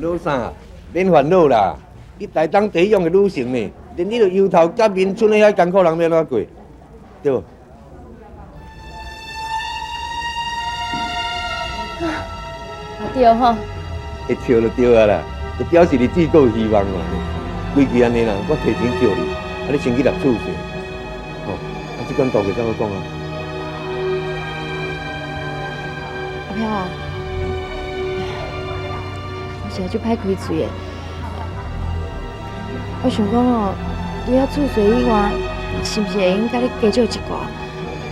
恼啥？免烦恼啦！你台东第一样的女性呢，连你个油头甲面村的遐艰苦人要怎过？对无？对吼。会笑就对啊啦，就表示你自己有希望嘛。规矩安尼啦，我提前叫你，你先去立厝势。哦，这款道具怎好讲啊？阿飘啊，我现在就歹开嘴的。我想讲哦，除了厝税以外，是不是会用甲你加少一寡？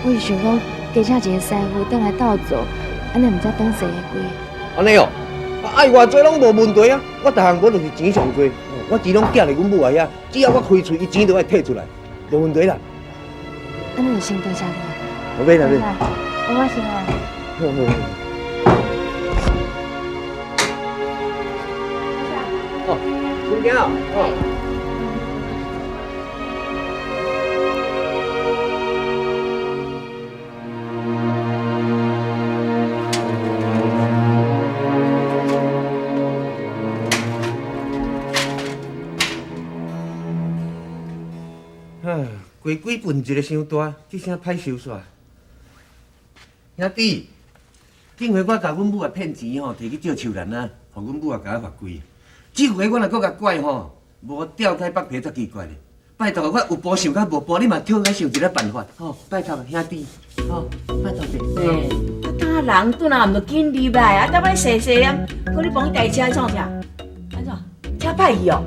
我是想讲加请一个师傅倒来斗做，安尼毋才等势会贵。安尼哦，爱偌济拢无问题啊！我逐项无就是钱上多，我钱拢寄咧阮母啊遐，只要我开喙，伊钱就爱摕出来，无问题啦。安尼就先多谢你。好免啦免。我先来。好好好。哦，先行哦。规矩分一个伤大，这声歹收煞。兄弟，顶回我甲阮母也骗钱吼，摕去借树兰啊，互阮母也甲我罚跪。这回我若搁甲怪吼，无吊开北皮才奇怪咧。拜托，我有步想甲无步，你嘛跳来想一个办法，吼，拜托兄弟，吼，拜托者。对，啊，当人转啊，毋着紧入来啊，等摆细细念，搁你帮伊抬车创啥？安怎？车歹去哦？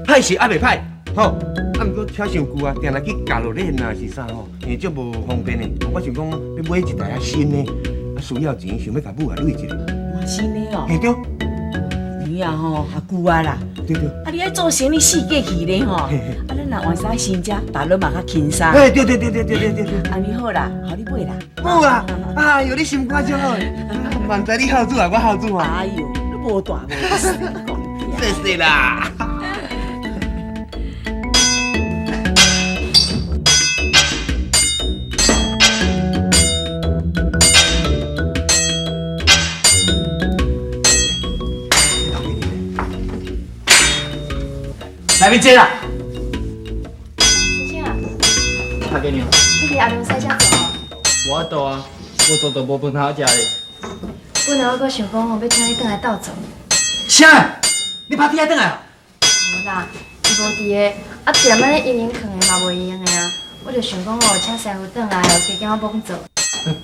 歹是还袂歹，吼。啊，毋过车伤旧啊，定来去夹落链啊是啥吼，嘿，足无方便的。我想讲要买一台新的，啊需要钱，想要甲母啊累一下。新的哦？嘿对。你啊吼，还旧啊啦。对对。啊，你爱做生意四过去咧吼。啊，咱若换衫新车，大佬嘛较轻松。哎，对。安尼好啦，互你买啦。好啊，哎呦，你心肝真好，万知你孝子啊，我孝子啊。哎呦，你无大无小，谢谢啦。来面接啦！先生啊，拍给你。你是阿龙西车做哦？我倒啊，我做都无饭好食咧。本来我阁想讲哦，要请你倒来斗做。啥？你拍天仔转来啊？无啦，伊无伫个，啊，店安尼营营囥的嘛袂用的啊。我就想讲哦，请师傅倒来哦，加减我帮做。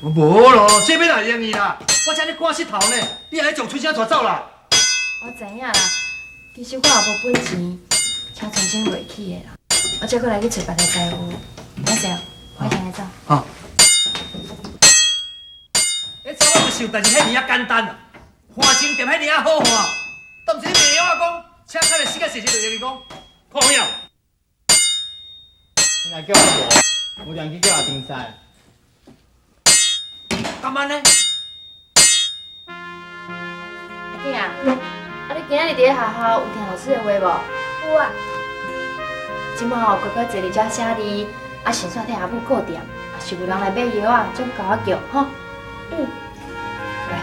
无咯，这边来用伊啦。我请你赶膝头呢，你还从厝声带走啦？我知影啦，其实我也无本钱，请重新袂起的啦。我才过来去找别个师傅。歹势哦，我先来走。好。你找我想，但是迄尔啊简单啊，换情店迄尔啊好换，但是你袂晓我讲，请开个死个事情就跟你讲，朋友。你来叫我，我两去叫阿丁赛。干嘛呢？阿囝啊，你今仔日伫咧学校有听老师的话无？有啊。即摆吼乖乖坐伫遮写字，啊先煞替阿母顾店，啊是有人来买药啊，则甲我叫吼。嗯。来。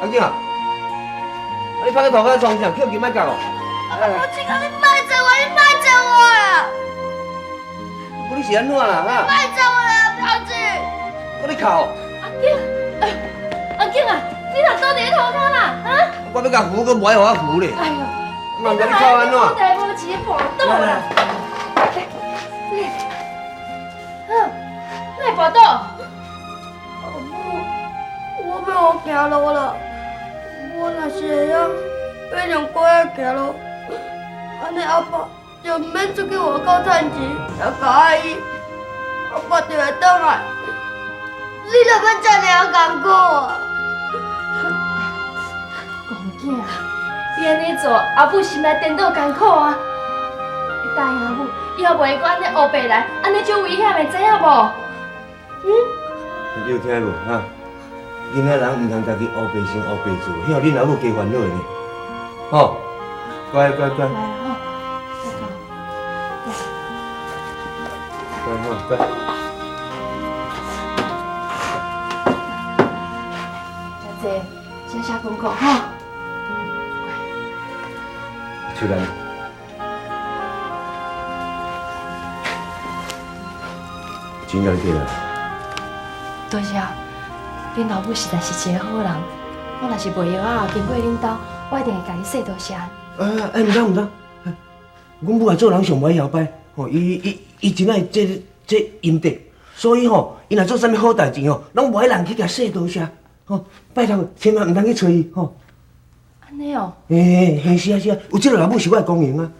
阿囝，你拍个头壳创啥？扣钱莫夹哦。我这个你卖走我，你卖走我了！你是安怎啦？哈？卖走我了，婊子！我你哭。阿囝啊，你若倒伫咧涂骹啦？啊？我要甲扶，佮无爱互我扶咧。哎呦，慢甲你哭安怎？我才无钱跋倒啦。那会跋倒？我被我走路了，我若是会晓变成乖仔行路，安尼阿爸就唔免出去外口趁钱，也甲阿姨，阿爸就会倒来。你若要遮尔艰苦啊？公囝，你安尼做，阿母心内颠倒艰苦啊！你答应阿母，以后袂管安尼黑白来，安尼就危险的，知影无？你有听无哈？囡仔人唔通家己黑白想黑白做，迄互恁老母加烦恼的呢。吼，乖乖乖，来吼，乖好乖。再坐，先写功课吼。秋兰，钱哪里摕来？多谢，恁老母实在是一个好人。我若是卖药啊，经过恁兜，我一定会甲你说多谢。唔当，阮母啊做人上袂摇摆，吼，伊真爱这阴德，所以吼，伊若做啥物好代志吼，拢无爱人去甲说多谢，吼，拜托千万唔通去找伊，吼。安尼哦。嘿，是啊，有这个老母是我的功用啊。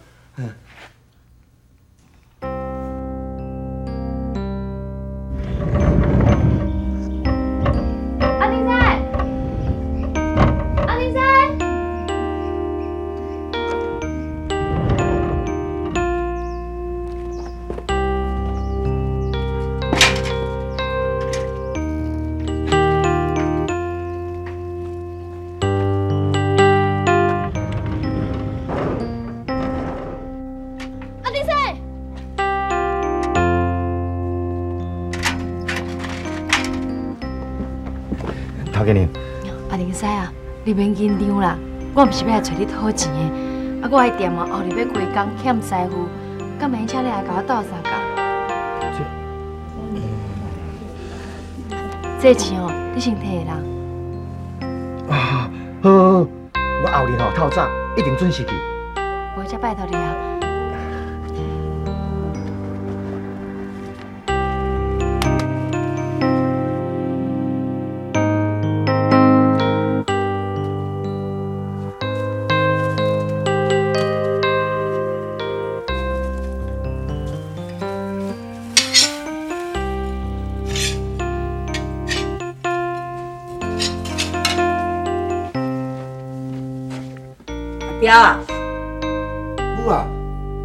阿玲仔，阿玲仔。阿玲仔，头家娘，阿玲仔啊，你免紧张啦，我毋是要来找你讨钱的，我的店啊后日要开工欠师傅，敢免请你来甲我斗相共。这钱哦，你先摕啦。啊，好，我后日透早一定准时去。我才拜托你啊。彪啊，母啊，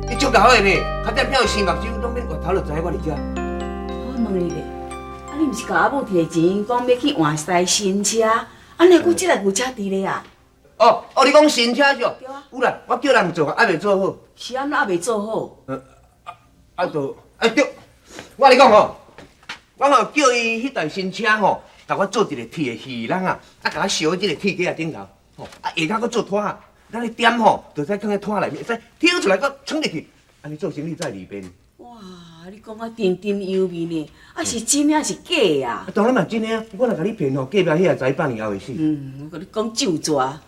你足够的呢，较点票生目睭，拢免回头就知影我伫遮。我问你咧，啊你毋是甲阿母摕钱，讲要去换台新车，安尼佫即台旧车伫咧啊？哦，你讲新车是哦？对啊。有啦，我叫人做，还袂做好。是安怎还袂做好？对，我跟你讲吼，我吼叫伊迄台新车吼，甲我做一个铁的鱼人啊，甲我烧即个铁架顶头，吼，下骹佫做拖啊，咱咧点吼，就使放在拖内面，使挑出来佫冲入去，安尼做生意才利便。哇，你讲啊彬彬有味呢，啊是真还是假啊？当然嘛真诶啊，我若甲你骗吼，隔壁迄个知半年后会死。我甲你讲就抓。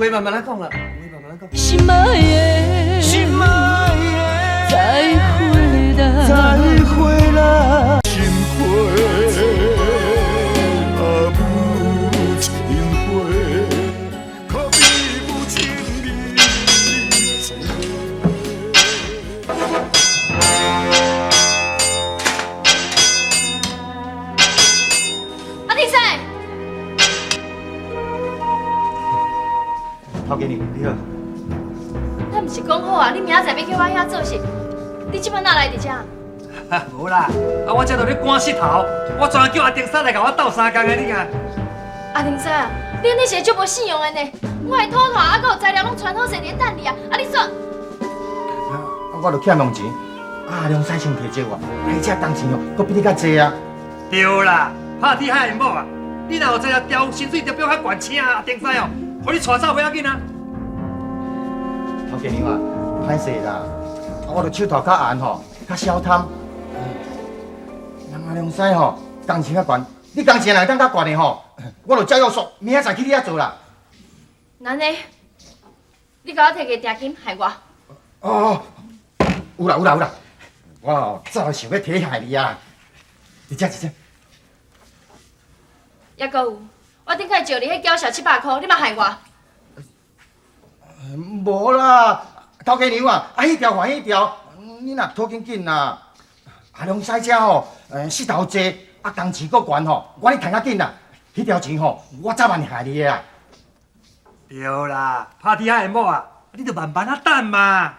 有话慢慢来讲啦，有话慢慢来讲。心爱的，心爱的，再回来，再回来，心花啊不情花，可比不情阿弟仔，头家娘，你好，是讲好啊，你明仔载要去我遐做事，你即摆哪来伫遮？无啦，我这都咧赶石头，我专叫阿丁嫂来甲我斗3工的，你看。阿丁仔，你安尼是足无信用的呢。我的土团啊，佮有材料拢传好势伫等你啊，你说？我就欠用钱，梁先生提借我，来这工钱哦，搁比你较济啊。对啦，拍铁海的某啊，你若有材料调薪水调标较悬，请阿丁嫂哦，互你带走不要紧啊。头家娘啊，歹势啦，我着手头较闲吼，较小贪。人阿梁师吼，工钱较悬，你工钱若当较悬的吼，我着照约束，明仔载去你遐做啦。安尼，你甲我摕个定金害我？哦，有啦，我早想要提害你啊！一只。还阁有，我顶摆借你迄缴小700块，你嘛害我？无啦，头家娘啊，迄条还迄条，你若拖紧啦。梁师姐吼，势头济，工钱阁悬吼，我你趁较紧啦。迄条钱吼，我早晚害你的啦。对啦，拍铁海的某啊，你着慢慢啊等嘛。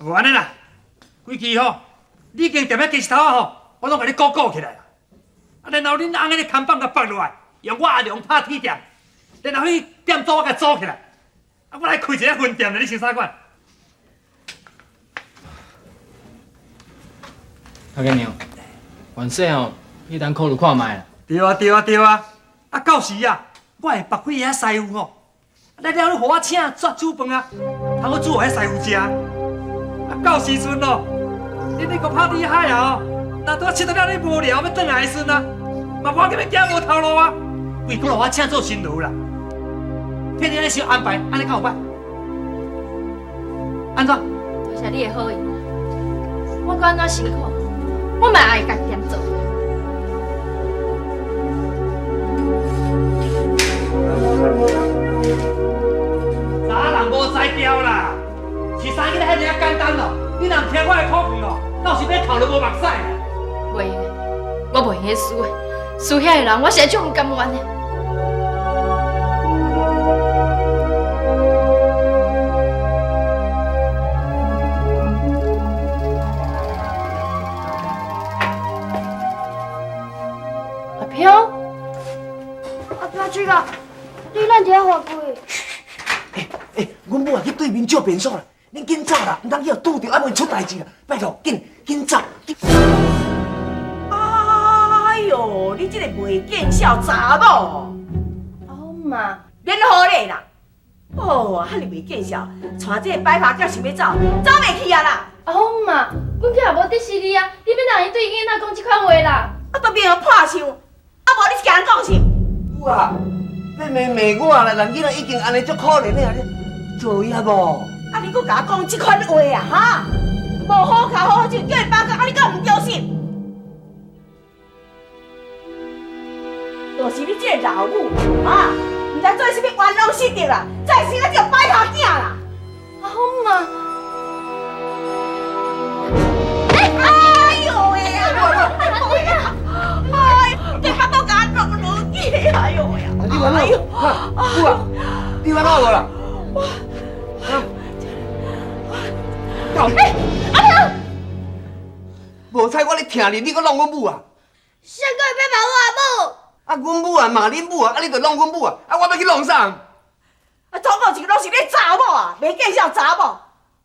无安尼啦，规期吼，你经踮遐鸡石头啊吼，我拢甲你顾起来啦。然后恁翁迄个看板甲放落来，用我阿良拍铁店，然后迄店租我甲租起来，我来开一个分店咧，你想啥款？头家娘，原说吼，你当考虑看卖啦。对啊，到时啊，我会绑开遐师傅吼，来了你互我请绝煮饭啊，通我煮互遐师傅食。到时阵哦，恁咧个拍铁海啊哦，若拄啊佚佗了你无聊要转来的时阵啊，嘛我根本行无头路啊，为搁互我请做新奴啦。骗你安尼想安排，安尼敢有歹？安怎？多谢你的好意，我管安怎辛苦，我嘛爱家己点做。啥人无才调啦？是生囡仔遐尔简单咯？你若唔听我的口气哦，到时要头都无目屎啦。袂用的，我袂用迄输的，输遐的人我实在足唔甘愿的。阿飘，阿飘去啦，你咱伫遐罚跪。阮母啊去对面借便所啦，恁紧走啦，唔通去互拄着，还袂出代志啦，拜托，紧走。哎呦，你这个袂见笑查某，阿好嘛，免好咧啦。哦，哈你袂见笑，带这个摆拍囝想要走，走袂去啊啦。阿好嘛，阮囝也无得势你啊，你要让伊对囡仔讲即款话啦？啊，都变成破相，啊无你是甲人讲啥？母啊，要骂我啦，人囡仔已经安尼足可怜的啊，你做伊啊无？啊，你搁甲我讲即款话啊，哈？无好卡好就叫伊摆拍，啊你敢唔着心？就是你这个老母啊，唔知做啥物冤枉失德啦，再生啊就摆拍囝啦。阿好嘛，哎呦喂呀！哎，你把我赶走落去！哎呦喂呀！你完了，母啊，你完了无啦？无彩我咧听你，你搁弄阮母啊？谁个要骂我阿母？啊，阮母啊骂恁母啊，啊你着弄阮母啊？啊我要去弄啥？啊，总共一个拢是你查某啊，袂见笑查某，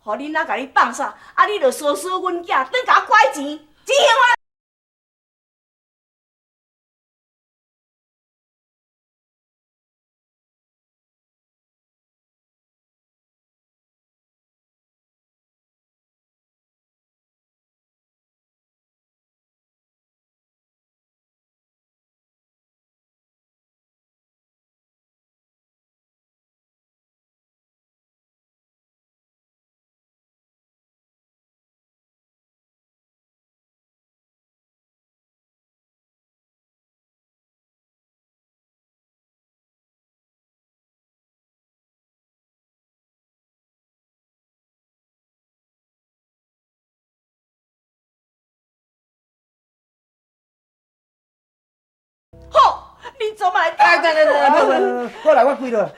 互恁仔甲你放煞，啊你着唆使阮囝，转甲我拐钱，钱还我。好，你做嘛来？来，我来，我开落来。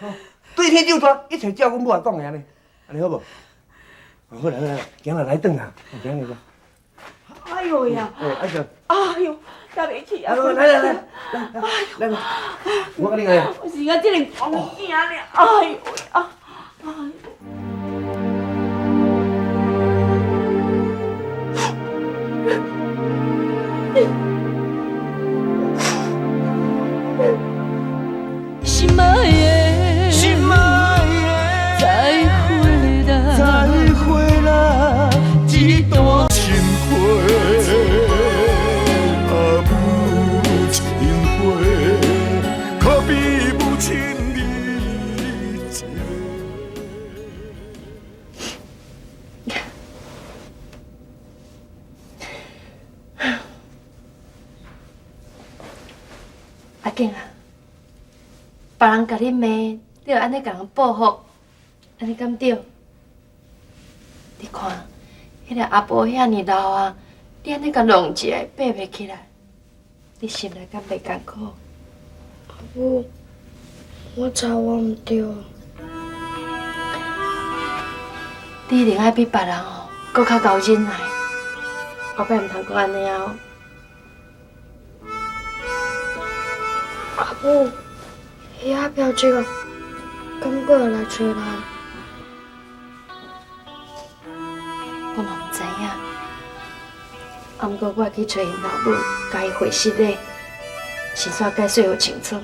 对天就抓，一切照阮母啊讲的安尼。安尼好无？好来来，行啦，来转啊，行来吧。哎呦呀！哎就，哎呦，带袂起啊！来，我甲你来。我是讲这个光镜呢，哎呦啊！哎呦。心爱的，心爱的，再会啦，再会啦，一段情花，啊母亲花，可比母亲你情。阿景啊，别人甲你骂，你就安尼甲人报复，安尼敢对？你看，迄个阿婆遐尼老啊，你安尼甲弄一下，爬袂起来，你心内敢袂艰苦？母，我知我唔对。你一定爱比别人哦，搁较高忍耐。后摆毋通讲安尼哦。阿母，遐表姐啊，敢过来找人？我嘛毋知影，啊，毋过我会去找因老母，甲伊回失礼，先煞解说有清楚。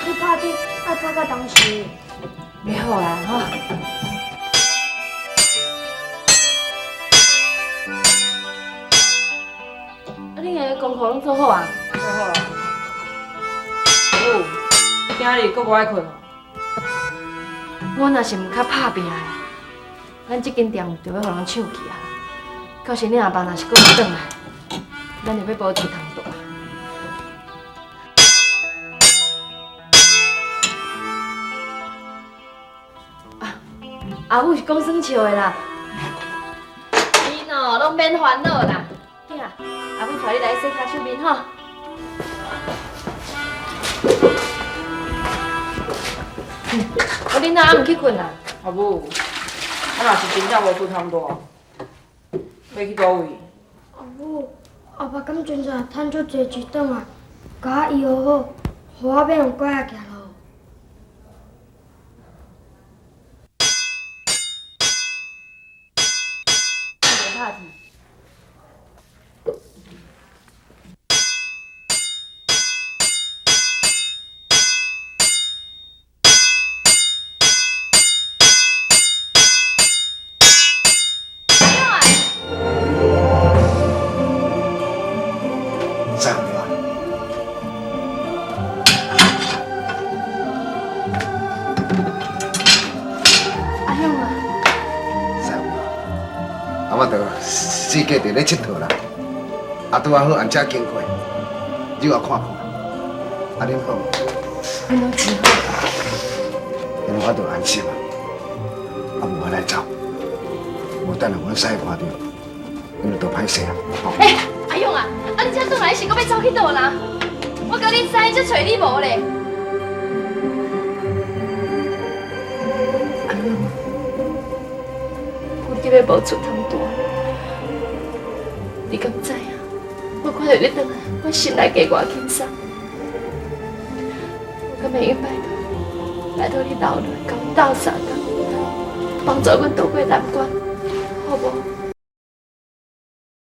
你拍这爱拍到当时，袂好啦，吼。啊，你个功课拢做好啊？做好啊。母，今日阁无爱困哦。我若是毋较拍拼的，咱即间店就要互人抢去啊！到时你阿爸若是阁无转来，咱就要保持通大。阿母是讲算笑的啦，你喏拢免烦恼啦。囝，阿母带你来洗骹手面吼。我恁阿毋去困啊？阿母，我若是真正无出通大，要去倒位？阿母，阿爸敢真正趁足济钱转来，甲我医好好，互我免用拐仔行路。袂拍去。在乎啊？阿勇啊，在乎啊？啊，我着四界伫咧佚佗啦，啊，拄啊好按车经过，你我看看，啊，恁好无？阮拢真好。因我着安心啊，啊，无我来走，无等下阮婿看到，因就多歹势啊。阿勇啊，啊你这转来是搁要走去倒啦？我甲你知，才找你无咧。阿勇，我今日无出通大，你敢知影？我看到你转来，我心内加偌轻松。我敢会用拜托你留落，甲阮斗相共，帮助阮渡过难关，好无？